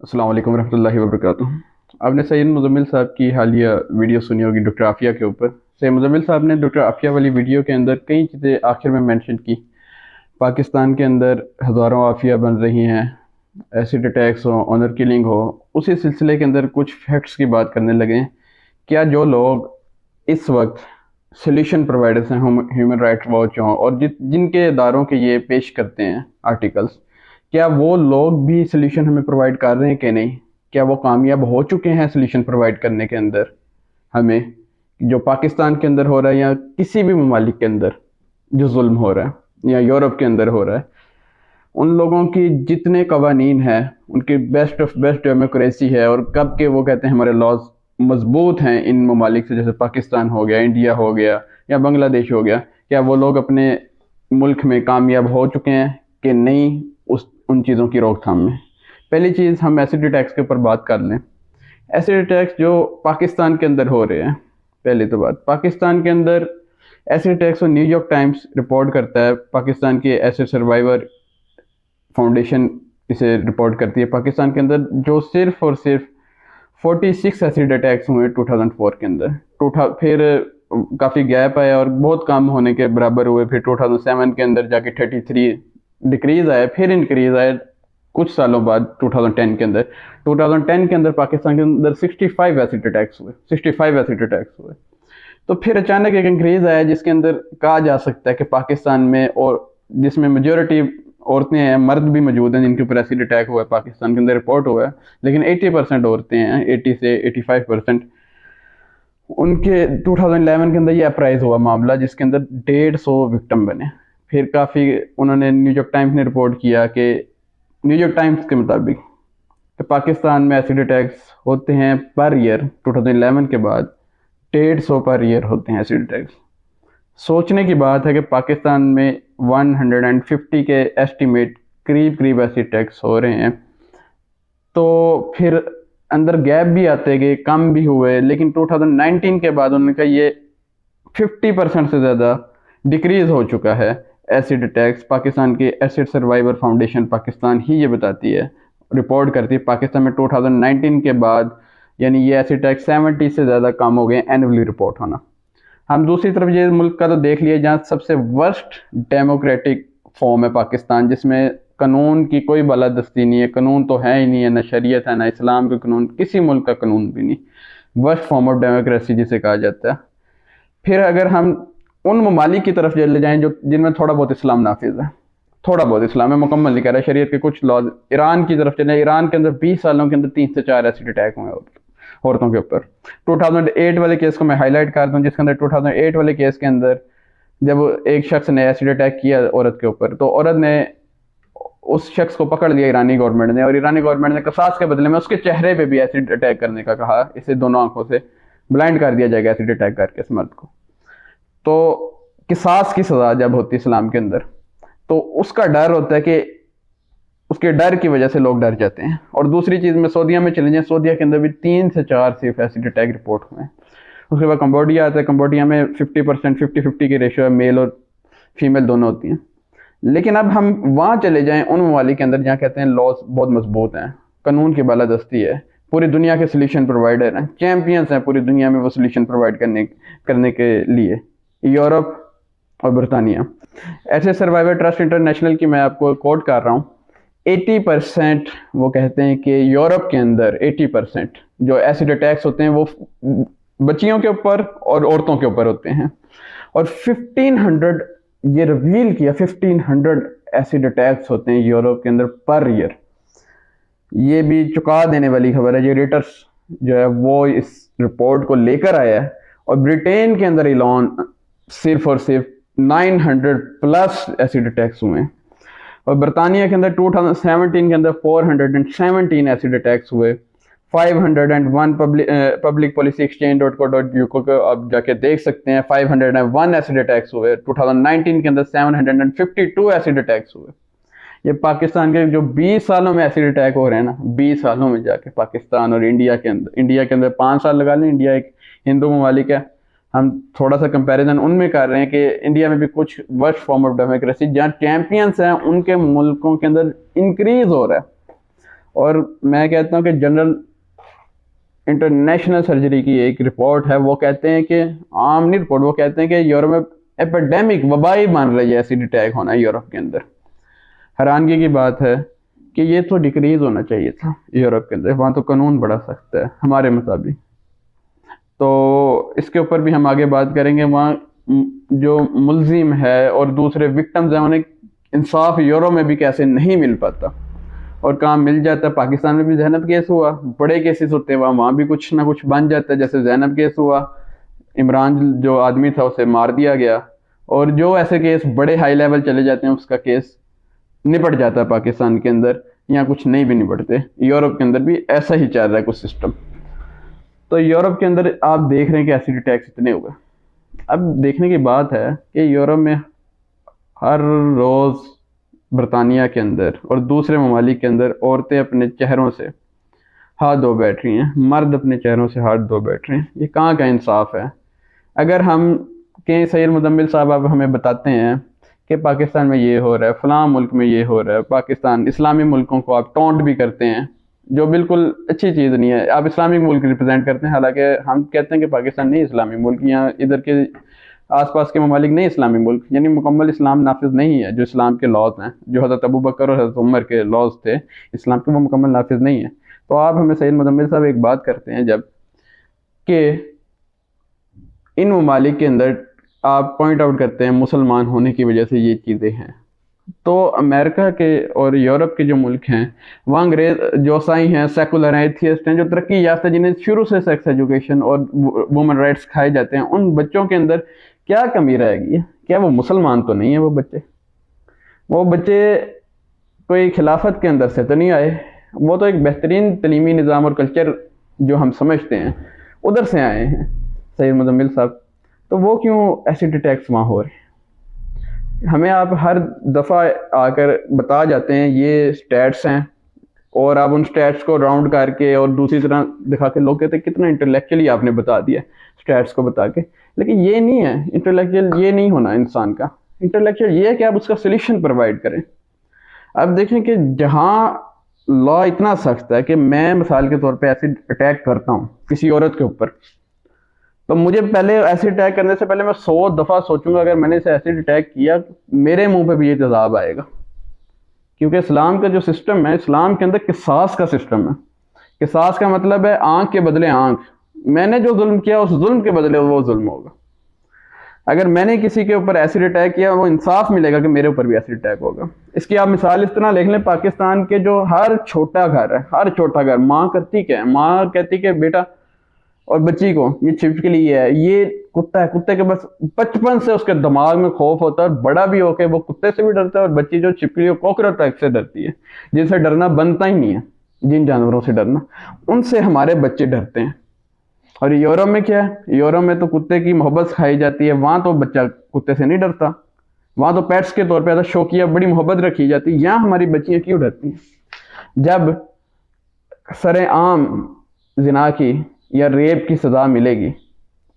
अस्सलाम वालेकुम रहमतुल्लाहि व बरकातुहू। आपने सैयद मुज़म्मिल साहब की हालिया वीडियो सुनी होगी डॉक्टर आफ़िया के ऊपर। सैयद मुज़म्मिल साहब ने डॉक्टर आफ़िया वाली वीडियो के अंदर कई चीज़ें आखिर में मेंशन की। पाकिस्तान के अंदर हज़ारों आफ़िया बन रही हैं, एसिड अटैक्स हो, ऑनर किलिंग हो। उसी सिलसिले के अंदर कुछ फैक्ट्स की बात करने लगे। क्या जो लोग इस वक्त सोल्यूशन प्रोवाइडर्स हैं, ह्यूमन राइट्स वॉच हों और जिनके इदारों के ये पेश करते हैं आर्टिकल्स, क्या वो लोग भी सोल्यूशन हमें प्रोवाइड कर रहे हैं कि नहीं? क्या वो कामयाब हो चुके हैं सोल्यूशन प्रोवाइड करने के अंदर हमें, जो पाकिस्तान के अंदर हो रहा है या किसी भी ममालिक के अंदर जो जुल्म हो रहा है या यूरोप के अंदर हो रहा है? उन लोगों की जितने कवानीन हैं, उनकी बेस्ट ऑफ बेस्ट डेमोक्रेसी है और कब के वो कहते हैं हमारे लॉज मजबूत हैं इन ममालिक से, जैसे पाकिस्तान हो गया, इंडिया हो गया या बांग्लादेश हो गया। क्या वो लोग अपने मुल्क में कामयाब हो चुके हैं कि नहीं उस उन चीज़ों की रोकथाम में? पहली चीज़, हम एसिड अटैक्स के ऊपर बात कर लें। एसिड अटैक्स जो पाकिस्तान के अंदर हो रहे हैं, पहली तो बात, पाकिस्तान के अंदर एसिड अटैक्स को न्यूयॉर्क टाइम्स रिपोर्ट करता है। पाकिस्तान के एसिड सर्वाइवर फाउंडेशन इसे रिपोर्ट करती है। पाकिस्तान के अंदर जो सिर्फ और सिर्फ 46 एसिड अटैक्स हुए 2004 के अंदर। फिर काफ़ी गैप आया और बहुत कम होने के बराबर हुए। फिर 2007 के अंदर जाके 33 डिक्रीज आया, फिर इंक्रीज आया कुछ सालों बाद 2010 के अंदर। 2010 के अंदर पाकिस्तान के अंदर 65 एसिड अटैक्स हुए, 65 एसिड अटैक्स हुए। तो फिर अचानक एक इंक्रीज आया जिसके अंदर कहा जा सकता है कि पाकिस्तान में, और जिसमें मेजोरिटी औरतें हैं, मर्द भी मौजूद हैं जिनके ऊपर एसिड अटैक हुआ है, पाकिस्तान के अंदर रिपोर्ट हुआ है, लेकिन 80% औरतें हैं, 80 से 85%। उनके 2011 के अंदर ये अपराइज हुआ मामला जिसके अंदर 150 विक्टिम बने। फिर काफ़ी उन्होंने, न्यूयॉर्क टाइम्स ने रिपोर्ट किया कि, न्यूयॉर्क टाइम्स के मुताबिक, कि पाकिस्तान में एसिड अटैक्स होते हैं पर ईयर 2011 के बाद 150 पर ईयर होते हैं एसिड अटैक्स। सोचने की बात है कि पाकिस्तान में 150 के एस्टीमेट करीब करीब एसिड अटैक्स हो रहे हैं। तो फिर अंदर गैप भी आते गए, कम भी हुए, लेकिन 2019 के बाद उन्होंने कहा ये 50% से ज़्यादा डिक्रीज हो चुका है एसिड अटैक्स। पाकिस्तान की एसिड सर्वाइवर फाउंडेशन पाकिस्तान ही ये बताती है, रिपोर्ट करती है, पाकिस्तान में 2019 के बाद यानी ये एसिड अटैक 70 से ज़्यादा कम हो गए एनुअली रिपोर्ट होना। हम दूसरी तरफ ये मुल्क का तो देख लिया जहाँ सबसे वर्स्ट डेमोक्रेटिक फॉर्म है पाकिस्तान, जिसमें कानून की कोई बालादस्ती नहीं है, कानून तो है ही नहीं है, ना शरीयत है ना इस्लाम का कानून, किसी मुल्क का कानून भी नहीं। वर्स्ट फॉर्म ऑफ डेमोक्रेसी जिसे कहा जाता है। फिर अगर हम उन ममालिक की तरफ चले जाएं जो जिनमें थोड़ा बहुत इस्लाम नाफिज है, थोड़ा बहुत इस्लाम है, मुकम्मल नहीं कह रहा, शरीयत के कुछ लॉज, ईरान की तरफ चले, ईरान के अंदर 20 सालों के अंदर 3 से 4 एसिड अटैक हुए औरतों के ऊपर। 2008 वाले केस को मैं हाईलाइट करता हूँ, जिसके अंदर 2008 वाले केस के अंदर जब एक शख्स ने एसिड अटैक किया औरत के ऊपर, तो औरत ने उस शख्स को पकड़ लिया ईरानी गवर्नमेंट ने, और ईरानी गवर्नमेंट ने कसास के बदले में उसके चेहरे पे भी एसिड अटैक करने का कहा। इसे दोनों आंखों से ब्लाइंड कर दिया जाएगा एसिड अटैक करके इस मर्द को। तो किसास की सजा जब होती है इस्लाम के अंदर, तो उसका डर होता है कि उसके डर की वजह से लोग डर जाते हैं। और दूसरी चीज़ में सऊदीया में चले जाएं, सऊदीया के अंदर भी 3 से 4 सिर्फ एसिड अटैक रिपोर्ट हुए हैं। उसके बाद कंबोडिया आता है, कंबोडिया में 50% 50-50 की रेशियो है, मेल और फीमेल दोनों होती हैं। लेकिन अब हम वहाँ चले जाएं उन ममालिक के अंदर जहाँ कहते हैं लॉज बहुत मजबूत हैं, कानून की बालादस्ती है, पूरी दुनिया के सोल्यूशन प्रोवाइडर हैं, चैम्पियंस हैं पूरी दुनिया में वो सोल्यूशन प्रोवाइड करने के लिए, यूरोप और बरतानिया। ऐसे सर्वाइवर ट्रस्ट इंटरनेशनल की मैं आपको कोट कर रहा हूँ, 80% वो कहते हैं कि यूरोप के अंदर 80% जो एसिड अटैक्स होते हैं वो बच्चियों के ऊपर और औरतों के ऊपर होते हैं। और 1500, ये रिवील किया, 1500 एसिड अटैक्स होते हैं यूरोप के अंदर पर ईयर। ये भी चुका देने वाली खबर है। ये रेटर्स जो है वो इस रिपोर्ट को लेकर आया है, और ब्रिटेन के अंदर इलॉन सिर्फ और सिर्फ 900 प्लस एसिड अटैक्स हुए हैं। और बरतानिया के अंदर 2017 के अंदर 417 एसिड अटैक्स हुए। 501 पब्लिक पॉलिसी exchange.co.uk को आप जाके देख सकते हैं, 501 एसिड अटैक्स हुए। 2019 के अंदर 752 एसिड अटैक्स हुए। ये पाकिस्तान के जो 20 सालों में एसिड अटैक हो रहे हैं ना, 20 सालों में जाके पाकिस्तान और इंडिया के अंदर 5 साल लगा लें, इंडिया एक हिंदू ममालिक है, हम थोड़ा सा कंपैरिजन उनमें कर रहे हैं कि इंडिया में भी कुछ वर्स्ट फॉर्म ऑफ डेमोक्रेसी जहाँ चैंपियंस हैं उनके मुल्कों के अंदर इंक्रीज हो रहा है। और मैं कहता हूँ कि जनरल इंटरनेशनल सर्जरी की एक रिपोर्ट है, वो कहते हैं कि आम नहीं रिपोर्ट, वो कहते हैं कि यूरोप में एपिडेमिक वबाई मान रही है एसिड अटैक होना है यूरोप के अंदर। हैरानगी की बात है कि ये तो डिक्रीज होना चाहिए था यूरोप के अंदर, वहाँ तो कानून बड़ा सख्त है हमारे मुताबिक। तो इसके ऊपर भी हम आगे बात करेंगे। वहाँ जो मुलजिम है और दूसरे विक्टिम्स हैं उन्हें इंसाफ यूरोप में भी कैसे नहीं मिल पाता और काम मिल जाता है। पाकिस्तान में भी जैनब केस हुआ, बड़े केसेस होते हैं वहाँ भी कुछ ना कुछ बन जाता है। जैसे जैनब केस हुआ, इमरान जो आदमी था उसे मार दिया गया, और जो ऐसे केस बड़े हाई लेवल चले जाते हैं उसका केस निपट जाता है पाकिस्तान के अंदर, यहाँ कुछ नहीं भी निपटते। यूरोप के अंदर भी ऐसा ही चल रहा है कुछ सिस्टम। तो यूरोप के अंदर आप देख रहे हैं कि एसिड अटैक्स इतने हो गए। अब देखने की बात है कि यूरोप में हर रोज़ बरतानिया के अंदर और दूसरे ममालिक के अंदर औरतें अपने चेहरों से हाथ धो बैठ रही हैं, मर्द अपने चेहरों से हाथ धो बैठ रहे हैं। ये कहाँ का इंसाफ है? अगर हम कहीं सैयद मुजम्मिल साहब अब हमें बताते हैं कि पाकिस्तान में ये हो रहा है, फ़लाँ मुल्क में ये हो रहा है, पाकिस्तान इस्लामी मुल्कों को आप टॉन्ट भी करते हैं, जो बिल्कुल अच्छी चीज़ नहीं है। आप इस्लामिक मुल्क रिप्रेजेंट करते हैं, हालांकि हम कहते हैं कि पाकिस्तान नहीं इस्लामी मुल्क, यहाँ इधर के आसपास के ममालिक नहीं इस्लामी मुल्क, यानी मुकम्मल इस्लाम नाफिज नहीं है। जो इस्लाम के लॉज हैं, जो हज़रत अबू बकर और हज़रत उमर के लॉज थे इस्लाम के, वो मुकम्मल नाफिज नहीं है। तो आप हमें सैयद मुजम्मिल साहब एक बात करते हैं जब कि इन ममालिक के अंदर आप पॉइंट आउट करते हैं मुसलमान होने की वजह से ये चीज़ें हैं, तो अमेरिका के और यूरोप के जो मुल्क हैं वहाँ अंग्रेज जो ईसाई हैं, सेकुलर हैं, एथियस्ट हैं, जो तरक्की याफ्ता जिन्हें शुरू से सेक्स एजुकेशन और वुमेन राइट्स खाए जाते हैं, उन बच्चों के अंदर क्या कमी रहेगी? क्या वो मुसलमान तो नहीं है? वो बच्चे कोई खिलाफत के अंदर से तो नहीं आए, वो तो एक बेहतरीन तलीमी निज़ाम और कल्चर जो हम समझते हैं उधर से आए हैं सैयद मुजम्मिल साहब। तो वो क्यों एसिड अटैक्स वहाँ हो रहे हैं? हमें आप हर दफ़ा आकर बता जाते हैं ये स्टैट्स हैं, और आप उन स्टैट्स को राउंड करके और दूसरी तरह दिखा के लोग कहते हैं कितना इंटेलेक्चुअली आपने बता दिया स्टैट्स को बता के। लेकिन ये नहीं है इंटेलेक्चुअल, ये नहीं होना इंसान का। इंटेलेक्चुअल ये है कि आप उसका सोल्यूशन प्रोवाइड करें। अब देखें कि जहाँ लॉ इतना सख्त है कि मैं मिसाल के तौर पे एसिड अटैक करता हूँ किसी औरत के ऊपर, तो मुझे पहले एसिड अटैक करने से पहले मैं 100 दफ़ा सोचूंगा अगर मैंने इसे एसिड अटैक किया मेरे मुंह पे भी ये तेजाब आएगा। क्योंकि इस्लाम का जो सिस्टम है, इस्लाम के अंदर किसास का सिस्टम है। किसास का मतलब है आंख के बदले आंख। मैंने जो जुल्म किया उस जुल्म के बदले वो जुल्म होगा। अगर मैंने किसी के ऊपर एसिड अटैक किया, वो इंसाफ मिलेगा कि मेरे ऊपर भी एसिड अटैक होगा। इसकी आप मिसाल इस तरह लिख लें, पाकिस्तान के जो हर छोटा घर है, हर छोटा घर, माँ करती क्या है? माँ कहती कि बेटा और बच्ची को ये छिपकली है, ये कुत्ता है, कुत्ते के बस बचपन से उसके दिमाग में खौफ होता है, और बड़ा भी होकर वो कुत्ते से भी डरता है। और बच्ची जो छिपकली कॉकरोच से डरती है, जिनसे डरना बनता ही नहीं है, जिन जानवरों से डरना, उनसे हमारे बच्चे डरते हैं। और यूरोप में क्या है? यूरोप में तो कुत्ते की मोहब्बत खाई जाती है, वहां तो बच्चा कुत्ते से नहीं डरता, वहां तो पेट्स के तौर पे शौकिया बड़ी मोहब्बत रखी जाती है। यहाँ हमारी बच्चियां क्यों डरती हैं? जब सरेआम जिना की या रेप की सजा मिलेगी,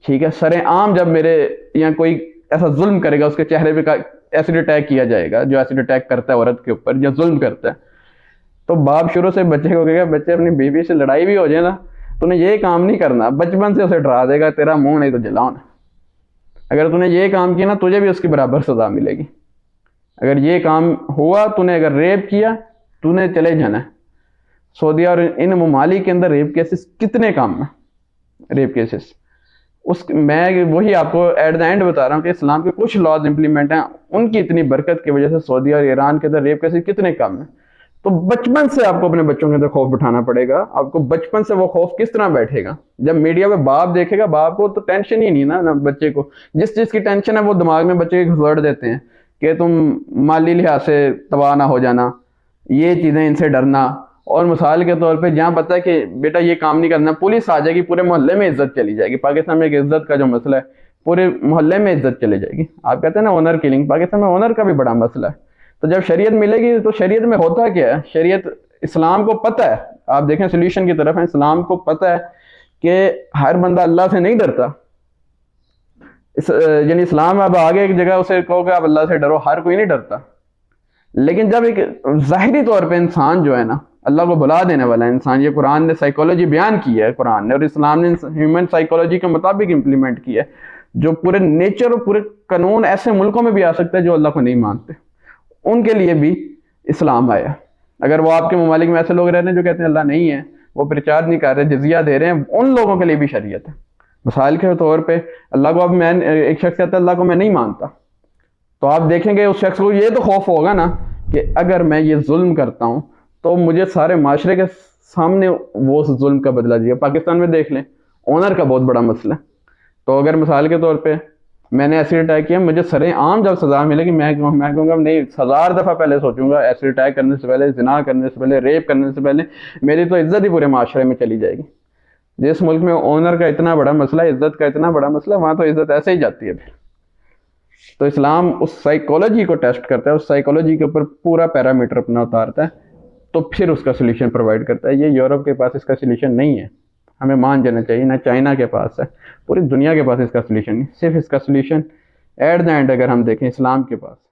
ठीक है, सरेआम जब मेरे यहाँ कोई ऐसा जुल्म करेगा, उसके चेहरे पे एसिड अटैक किया जाएगा, जो एसिड अटैक करता है औरत के ऊपर या जुल्म करता है, तो बाप शुरू से बच्चे को कहेगा, बच्चे अपनी बीवी से लड़ाई भी हो जाए ना, तूने ये काम नहीं करना। बचपन से उसे डरा देगा, तेरा मुंह नहीं तो जलाओ ना, अगर तूने ये काम किया ना तुझे भी उसकी बराबर सजा मिलेगी। अगर ये काम हुआ, तूने अगर रेप किया, तूने चले जाना। सऊदी और इन ममालिक के अंदर रेप केसेस कितने कम है, रेप केसेस। मैं वही आपको एट द एंड बता रहा हूँ कि इस्लाम के कुछ लॉज इंप्लीमेंट हैं, उनकी इतनी बरकत की वजह से सऊदी और ईरान के अंदर रेप केसेस कितने कम है। तो बचपन से आपको अपने बच्चों के अंदर खौफ बिठाना पड़ेगा। आपको बचपन से वो खौफ किस तरह बैठेगा? जब मीडिया में बाप देखेगा, बाप को तो टेंशन ही नहीं ना बच्चे को, जिस चीज की टेंशन है वो दिमाग में बच्चे के घुसड़ देते हैं कि तुम माली लिहाज से तबाह ना हो जाना, ये चीजें, इनसे डरना। और मिसाल के तौर पे जहाँ पता है कि बेटा ये काम नहीं करना, पुलिस आ जाएगी, पूरे मोहल्ले में इज्जत चली जाएगी। पाकिस्तान में एक इज्जत का जो मसला है, पूरे मोहल्ले में इज्जत चली जाएगी। आप कहते हैं ना ऑनर किलिंग, पाकिस्तान में ऑनर का भी बड़ा मसला है। तो जब शरीयत मिलेगी तो शरीयत में होता क्या है? शरीयत, इस्लाम को पता है, आप देखें सोल्यूशन की तरफ है, इस्लाम को पता है कि हर बंदा अल्लाह से नहीं डरता। यानी इस्लाम अब आगे एक जगह उसे कहो कि आप अल्लाह से डरो, हर कोई नहीं डरता। लेकिन जब एक जाहिरी तौर पे इंसान जो है ना अल्लाह को भुला देने वाला है इंसान। ये कुरान ने साइकोलॉजी बयान की है, कुरान ने, और इस्लाम ने ह्यूमन साइकोलॉजी के मुताबिक इम्प्लीमेंट किया है, जो पूरे नेचर और पूरे कानून ऐसे मुल्कों में भी आ सकता है जो अल्लाह को नहीं मानते, उनके लिए भी इस्लाम आया। अगर वो आपके ममालिक में ऐसे लोग रह रहे हैं जो कहते हैं अल्लाह नहीं है, वो प्रचार नहीं कर रहे, जजिया दे रहे हैं, उन लोगों के लिए भी शरीयत है। मिसाल के तौर पे अल्लाह को, अब मैं, एक शख्स कहता है अल्लाह को मैं नहीं मानता, तो आप देखेंगे उस शख्स को ये तो खौफ होगा ना कि अगर मैं ये जुल्म करता हूँ तो मुझे सारे माशरे के सामने वो उस जुल्म का बदला दिया। पाकिस्तान में देख लें, ऑनर का बहुत बड़ा मसला है। तो अगर मिसाल के तौर पे मैंने एसिड अटैक किया, मुझे सरेआम जब सज़ा मिलेगी, मैं कहूँगा नहीं, 1000 दफ़ा पहले सोचूंगा, एसिड अटैक करने से पहले, जिना करने से पहले, रेप करने से पहले, मेरी तो इज्जत ही पूरे माशरे में चली जाएगी। जिस मुल्क में ऑनर का इतना बड़ा मसला, इज्जत का इतना बड़ा मसला, वहाँ तो इज्जत ऐसे ही जाती है फिर। तो इस्लाम उस साइकोलॉजी को टेस्ट करता है, उस साइकोलॉजी के ऊपर पूरा पैरामीटर अपना उतारता है, तो फिर उसका सोल्यूशन प्रोवाइड करता है। ये यूरोप के पास इसका सोल्यूशन नहीं है, हमें मान जाना चाहिए, ना चाइना के पास है, पूरी दुनिया के पास इसका सोल्यूशन नहीं, सिर्फ इसका सोल्यूशन एट द एंड अगर हम देखें इस्लाम के पास।